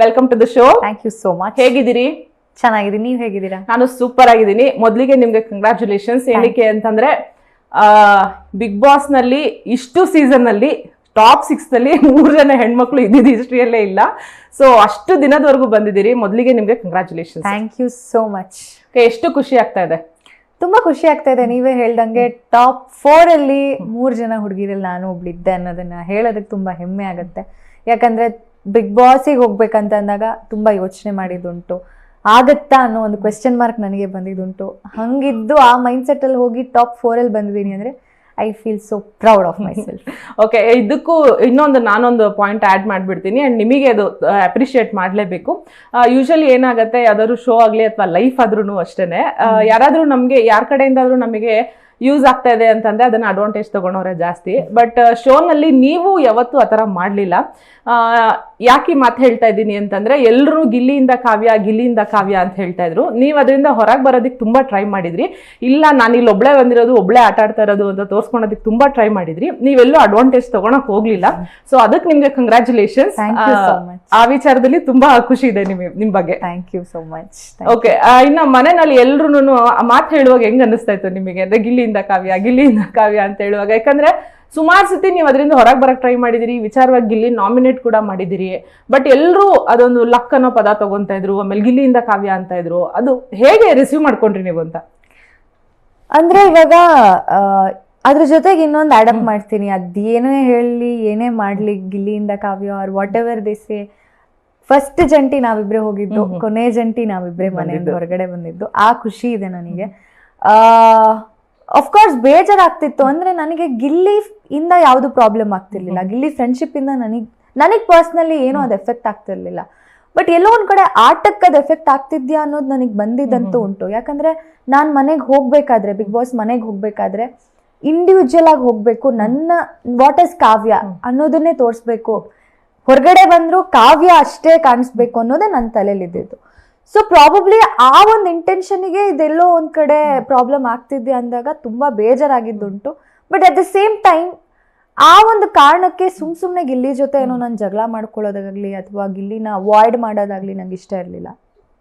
Welcome to the show. Thank you so much. ಹೇಗಿದ್ದೀರಿ? ಚೆನ್ನಾಗಿದ್ದೀನಿ, ನೀವು ಹೇಗಿದ್ದೀರಾ? ನಾನು ಸೂಪರ್ ಆಗಿದ್ದೀನಿ. ಮೊದಲಿಗೆ ನಿಮ್ಗೆ ಕಂಗ್ರಾಚುಲೇಷನ್ಸ್. ಏನಕ್ಕೆ ಅಂತಂದ್ರೆ ಬಿಗ್ ಬಾಸ್ ನಲ್ಲಿ ಇಷ್ಟು ಸೀಸನ್ ನಲ್ಲಿ ಟಾಪ್ 6 ನಲ್ಲಿ 3 ಜನ ಹೆಣ್ಮಕ್ಳು ಇದ್ದಿದ್ದು ಹಿಸ್ಟ್ರಿಯಲ್ಲೇ ಇಲ್ಲ. ಸೊ ಅಷ್ಟು ದಿನದವರೆಗೂ ಬಂದಿದ್ದೀರಿ. ಮೊದಲಿಗೆ ನಿಮ್ಗೆ congratulations. Thank you so much. ಎಷ್ಟು ಖುಷಿ ಆಗ್ತಾ ಇದೆ? ತುಂಬಾ ಖುಷಿ ಆಗ್ತಾ ಇದೆ. ನೀವೇ ಹೇಳ್ದಂಗೆ ಟಾಪ್ 4 ಅಲ್ಲಿ 3 ಜನ ಹುಡುಗಿರಲ್ಲಿ ನಾನು ಒಬ್ಳಿದ್ದೆ ಅನ್ನೋದನ್ನ ಹೇಳೋದಕ್ಕೆ ತುಂಬಾ ಹೆಮ್ಮೆ ಆಗುತ್ತೆ. ಯಾಕಂದ್ರೆ ಬಿಗ್ ಬಾಸಿಗೆ ಹೋಗ್ಬೇಕಂತ ಅಂದಾಗ ತುಂಬಾ ಯೋಚನೆ ಮಾಡಿದ್ದುಂಟು, ಆಗತ್ತಾ ಅನ್ನೋ ಒಂದು ಕ್ವೆಶ್ಚನ್ ಮಾರ್ಕ್ ನನಗೆ ಬಂದಿದ್ದುಂಟು. ಹಂಗಿದ್ದು ಆ ಮೈಂಡ್ ಸೆಟ್ ಅಲ್ಲಿ ಹೋಗಿ ಟಾಪ್ 4 ಅಲ್ಲಿ ಬಂದಿದ್ದೀನಿ ಅಂದ್ರೆ I feel so proud of my self. Okay, ಇದಕ್ಕೂ ನಾನೊಂದು ಪಾಯಿಂಟ್ ಆ್ಯಡ್ ಮಾಡಿಬಿಡ್ತೀನಿ ಆ್ಯಂಡ್ ನಿಮಗೆ ಅದು ಅಪ್ರಿಷಿಯೇಟ್ ಮಾಡಲೇಬೇಕು. ಯೂಶಲಿ ಏನಾಗುತ್ತೆ, ಯಾವ್ದಾದ್ರು ಶೋ ಆಗಲಿ ಅಥವಾ ಲೈಫ್ ಆದ್ರೂ ಅಷ್ಟೇ, ಯಾರಾದರೂ ನಮಗೆ ಯಾರ ಕಡೆಯಿಂದಾದ್ರೂ ನಮಗೆ ಯೂಸ್ ಆಗ್ತಾ ಇದೆ ಅಂತಂದ್ರೆ ಅದನ್ನ ಅಡ್ವಾಂಟೇಜ್ ತಗೊಳೋರೆ ಜಾಸ್ತಿ. ಬಟ್ ಶೋನಲ್ಲಿ ನೀವು ಯಾವತ್ತೂ ಆ ಥರ ಮಾಡಲಿಲ್ಲ. ಯಾಕೆ ಮಾತು ಹೇಳ್ತಾ ಇದ್ದೀನಿ ಅಂತಂದ್ರೆ, ಎಲ್ಲರೂ ಗಿಲ್ಲಿಯಿಂದ ಕಾವ್ಯ ಅಂತ ಹೇಳ್ತಾ ಇದ್ರು. ನೀವು ಅದರಿಂದ ಹೊರಗೆ ಬರೋದಕ್ಕೆ ತುಂಬಾ ಟ್ರೈ ಮಾಡಿದ್ರಿ. ಇಲ್ಲ, ನಾನು ಇಲ್ಲಿ ಒಬ್ಳೆ ಬಂದಿರೋದು, ಒಬ್ಳೆ ಆಟ ಆಡ್ತಾ ಇರೋದು ಅಂತ ತೋರ್ಸ್ಕೊಳೋದಕ್ಕೆ ತುಂಬಾ ಟ್ರೈ ಮಾಡಿದ್ರಿ. ನೀವೆಲ್ಲೂ ಅಡ್ವಾಂಟೇಜ್ ತಗೊಳಕ್ ಹೋಗ್ಲಿಲ್ಲ. ಸೊ ಅದಕ್ಕೆ ನಿಮ್ಗೆ ಕಂಗ್ರಾಚುಲೇಷನ್ಸ್. ಆ ವಿಚಾರದಲ್ಲಿ ತುಂಬಾ ಖುಷಿ ಇದೆ ನಿಮ್ ಬಗ್ಗೆ. Thank you so much. Okay, ಇನ್ನು ಮನೆಯಲ್ಲಿ ಎಲ್ರು ಮಾತು ಹೇಳುವಾಗ ಹೆಂಗ್ ಅನಿಸ್ತಾ ಇತ್ತು ನಿಮಗೆ? ಅಂದ್ರೆ ಗಿಲ್ಲಿಯಿಂದ ಕಾವ್ಯ ಅಂತ ಹೇಳುವಾಗ, ಯಾಕಂದ್ರೆ ಸುಮಾರು ಸತಿ ನೀವು ಅದರಿಂದ ಹೊರಗೆ ಬರಕ್ ಟ್ರೈ ಮಾಡಿದಿರಿ. ವಿಚಾರವಾಗಿ ಗಿಲ್ಲಿ ನಾಮಿನೇಟ್ ಕೂಡ ಮಾಡಿದಿರಿ. ಬಟ್ ಎಲ್ಲರೂ ಅದೊಂದು ಲಕ್ ಅನ್ನೋ ಪದ ತಗೊಂತಾ ಇದ್ರು, ಆಮೇಲೆ ಗಿಲ್ಲಿಯಿಂದ ಕಾವ್ಯ ಅಂತ ಇದ್ರು. ಅದು ಹೇಗೆ ರಿಸೀವ್ ಮಾಡ್ಕೊಂಡ್ರಿ ನೀವು ಅಂತ? ಅಂದ್ರೆ ಇವಾಗ ಅದ್ರ ಜೊತೆಗೆ ಇನ್ನೊಂದು ಅಡಾಪ್ಟ್ ಮಾಡ್ತೀನಿ. ಅದೇನೇ ಹೇಳಿ ಏನೇ ಮಾಡ್ಲಿ, ಗಿಲ್ಲಿಯಿಂದ ಕಾವ್ಯ ಆರ್ ವಾಟ್ ಎವರ್ ದಿಸೆ, ಫಸ್ಟ್ ಜಂಟಿ ನಾವಿಬ್ರೆ ಹೋಗಿದ್ದು, ಕೊನೆ ಜಂಟಿ ನಾವಿಬ್ರೆ ಮನೆಯಿಂದ ಹೊರಗಡೆ ಬಂದಿದ್ದು. ಆ ಖುಷಿ ಇದೆ ನನಗೆ. ಅಫ್ಕೋರ್ಸ್ ಬೇಜಾರಾಗ್ತಿತ್ತು. ಅಂದ್ರೆ ನನಗೆ ಗಿಲ್ಲಿ ಇಂದ ಯಾವ್ದು ಪ್ರಾಬ್ಲಮ್ ಆಗ್ತಿರ್ಲಿಲ್ಲ. ಗಿಲ್ಲಿ ಫ್ರೆಂಡ್ಶಿಪ್ ಇಂದ ನನಗ್ ಪರ್ಸ್ನಲಿ ಏನೋ ಅದು ಎಫೆಕ್ಟ್ ಆಗ್ತಿರ್ಲಿಲ್ಲ. ಬಟ್ ಎಲ್ಲೋ ಒಂದ್ ಕಡೆ ಆಟಕ್ಕೆ ಅದು ಎಫೆಕ್ಟ್ ಆಗ್ತಿದ್ಯಾ ಅನ್ನೋದು ನನಗೆ ಬಂದಿದ್ದಂತೂ ಉಂಟು. ಯಾಕಂದ್ರೆ ನಾನ್ ಮನೆಗೆ ಹೋಗ್ಬೇಕಾದ್ರೆ, ಬಿಗ್ ಬಾಸ್ ಮನೆಗೆ ಹೋಗ್ಬೇಕಾದ್ರೆ ಇಂಡಿವಿಜುವಲ್ ಆಗಿ ಹೋಗ್ಬೇಕು. ನನ್ನ ವಾಟ್ ಇಸ್ ಕಾವ್ಯ ಅನ್ನೋದನ್ನೇ ತೋರಿಸ್ಬೇಕು. ಹೊರಗಡೆ ಬಂದ್ರು ಕಾವ್ಯ ಅಷ್ಟೇ ಕಾಣಿಸ್ಬೇಕು ಅನ್ನೋದೇ ನನ್ನ ತಲೆಯಲ್ಲಿ ಇದ್ದಿದ್ದು. ಸೊ ಪ್ರಾಬಬ್ಲಿ ಆ ಒಂದು ಇಂಟೆನ್ಷನ್ಗೆ ಇದೆಲ್ಲೋ ಒಂದ್ ಕಡೆ ಪ್ರಾಬ್ಲಮ್ ಆಗ್ತಿದ್ದೆ ಅಂದಾಗ ತುಂಬಾ ಬೇಜಾರಾಗಿದ್ದುಂಟು. But at the same time ಆ ಒಂದು ಕಾರಣಕ್ಕೆ ಸುಮ್ನೆ ಗಿಲ್ಲಿ ಜೊತೆ ಏನೋ ನಾನು ಜಗಳ ಮಾಡ್ಕೊಳ್ಳೋದಾಗ್ಲಿ ಅಥವಾ ಗಿಲ್ಲಿನ ಅವಾಯ್ಡ್ ಮಾಡೋದಾಗ್ಲಿ ನಂಗೆ ಇಷ್ಟ ಇರಲಿಲ್ಲ.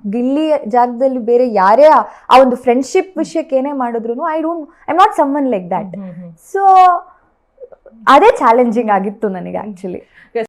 ಗಿಲ್ಲಿ ಜಾಗದಲ್ಲಿ ಬೇರೆ ಯಾರೇ ಆ ಒಂದು ಫ್ರೆಂಡ್ಶಿಪ್ ವಿಷಯಕ್ಕೆ ಏನೇ ಮಾಡಿದ್ರು I not someone like that. So ಅದೇ ಚಾಲೆಂಜಿಂಗ್ ಆಗಿತ್ತು ನನಗೆ ಆಕ್ಚುಲಿ.